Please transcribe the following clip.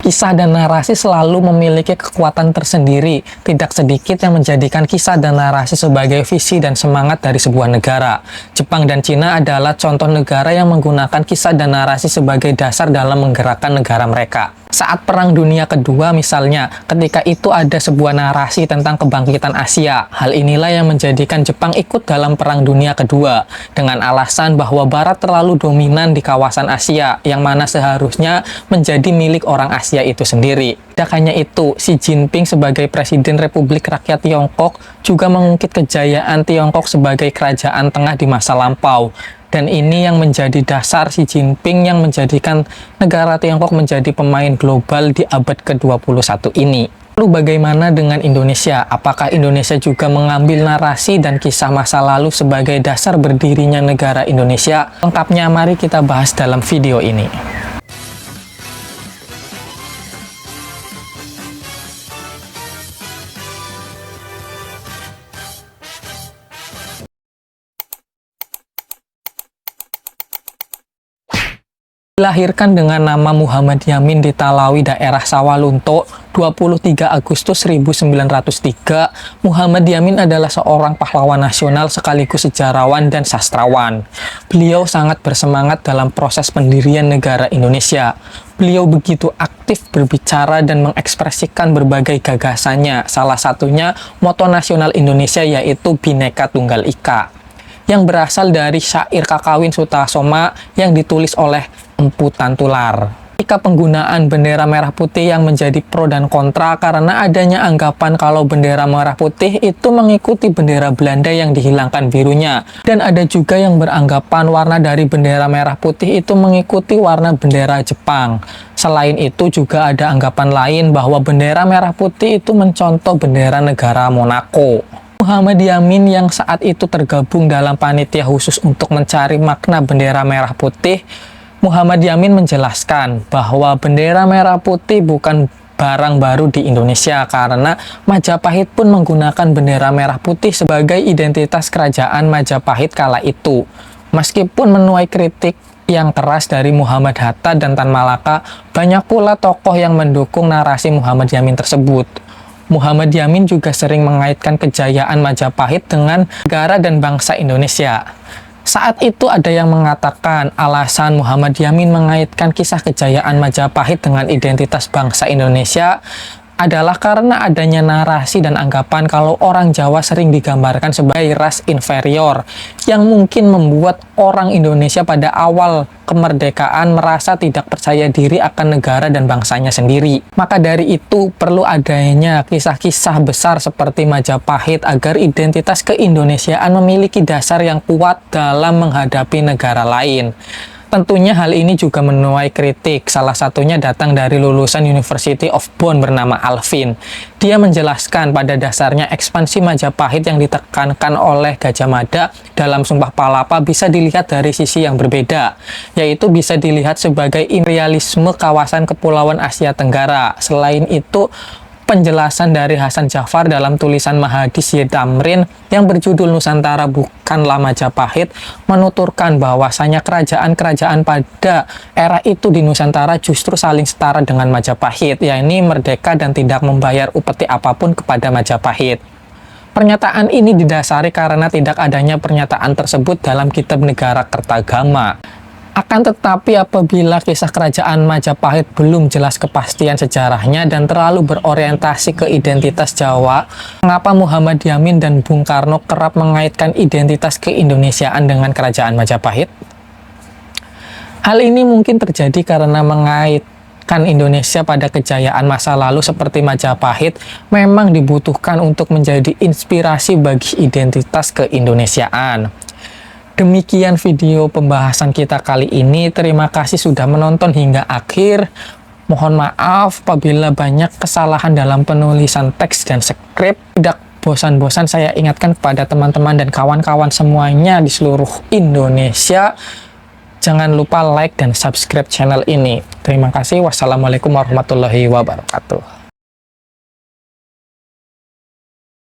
Kisah dan narasi selalu memiliki kekuatan tersendiri. Tidak sedikit yang menjadikan kisah dan narasi sebagai visi dan semangat dari sebuah negara. Jepang dan Cina adalah contoh negara yang menggunakan kisah dan narasi sebagai dasar dalam menggerakkan negara mereka. Saat Perang Dunia Kedua misalnya, ketika itu ada sebuah narasi tentang kebangkitan Asia. Hal inilah yang menjadikan Jepang ikut dalam Perang Dunia Kedua, dengan alasan bahwa Barat terlalu dominan di kawasan Asia, yang mana seharusnya menjadi milik orang Asia itu sendiri. Tidak hanya itu, Xi Jinping sebagai Presiden Republik Rakyat Tiongkok juga mengungkit kejayaan Tiongkok sebagai kerajaan tengah di masa lampau. Dan ini yang menjadi dasar Xi Jinping yang menjadikan negara Tiongkok menjadi pemain global di abad ke-21 ini. Lalu bagaimana dengan Indonesia? Apakah Indonesia juga mengambil narasi dan kisah masa lalu sebagai dasar berdirinya negara Indonesia? Lengkapnya mari kita bahas dalam video ini. Dilahirkan dengan nama Muhammad Yamin di Talawi, daerah Sawalunto, 23 Agustus 1903, Muhammad Yamin adalah seorang pahlawan nasional sekaligus sejarawan dan sastrawan. Beliau sangat bersemangat dalam proses pendirian negara Indonesia. Beliau begitu aktif berbicara dan mengekspresikan berbagai gagasannya, salah satunya moto nasional Indonesia yaitu Bhinneka Tunggal Ika, yang berasal dari syair Kakawin Sutasoma yang ditulis oleh Empu Tantular. Ketika penggunaan bendera merah putih yang menjadi pro dan kontra karena adanya anggapan kalau bendera merah putih itu mengikuti bendera Belanda yang dihilangkan birunya. Dan ada juga yang beranggapan warna dari bendera merah putih itu mengikuti warna bendera Jepang. Selain itu juga ada anggapan lain bahwa bendera merah putih itu mencontoh bendera negara Monaco. Muhammad Yamin yang saat itu tergabung dalam panitia khusus untuk mencari makna bendera merah putih, Muhammad Yamin menjelaskan bahwa bendera merah putih bukan barang baru di Indonesia karena Majapahit pun menggunakan bendera merah putih sebagai identitas kerajaan Majapahit kala itu. Meskipun menuai kritik yang keras dari Muhammad Hatta dan Tan Malaka, banyak pula tokoh yang mendukung narasi Muhammad Yamin tersebut. Muhammad Yamin juga sering mengaitkan kejayaan Majapahit dengan negara dan bangsa Indonesia. Saat itu ada yang mengatakan alasan Muhammad Yamin mengaitkan kisah kejayaan Majapahit dengan identitas bangsa Indonesia adalah karena adanya narasi dan anggapan kalau orang Jawa sering digambarkan sebagai ras inferior yang mungkin membuat orang Indonesia pada awal kemerdekaan merasa tidak percaya diri akan negara dan bangsanya sendiri. Maka dari itu perlu adanya kisah-kisah besar seperti Majapahit agar identitas keindonesiaan memiliki dasar yang kuat dalam menghadapi negara lain. Tentunya hal ini juga menuai kritik, salah satunya datang dari lulusan University of Bonn bernama Alvin. Dia menjelaskan pada dasarnya ekspansi Majapahit yang ditekankan oleh Gajah Mada dalam Sumpah Palapa bisa dilihat dari sisi yang berbeda, yaitu bisa dilihat sebagai imperialisme kawasan Kepulauan Asia Tenggara. Selain itu, penjelasan dari Hasan Jafar dalam tulisan Mahadi Syed Tamrin yang berjudul Nusantara Bukanlah Majapahit menuturkan bahwasanya kerajaan-kerajaan pada era itu di Nusantara justru saling setara dengan Majapahit, yakni merdeka dan tidak membayar upeti apapun kepada Majapahit. Pernyataan ini didasari karena tidak adanya pernyataan tersebut dalam Kitab Negara Kertagama. Akan tetapi apabila kisah kerajaan Majapahit belum jelas kepastian sejarahnya dan terlalu berorientasi ke identitas Jawa, mengapa Muhammad Yamin dan Bung Karno kerap mengaitkan identitas keindonesiaan dengan kerajaan Majapahit? Hal ini mungkin terjadi karena mengaitkan Indonesia pada kejayaan masa lalu seperti Majapahit memang dibutuhkan untuk menjadi inspirasi bagi identitas keindonesiaan. Demikian video pembahasan kita kali ini. Terima kasih sudah menonton hingga akhir. Mohon maaf apabila banyak kesalahan dalam penulisan teks dan skrip. Tidak bosan-bosan saya ingatkan kepada teman-teman dan kawan-kawan semuanya di seluruh Indonesia, jangan lupa like dan subscribe channel ini. Terima kasih. Wassalamualaikum warahmatullahi wabarakatuh.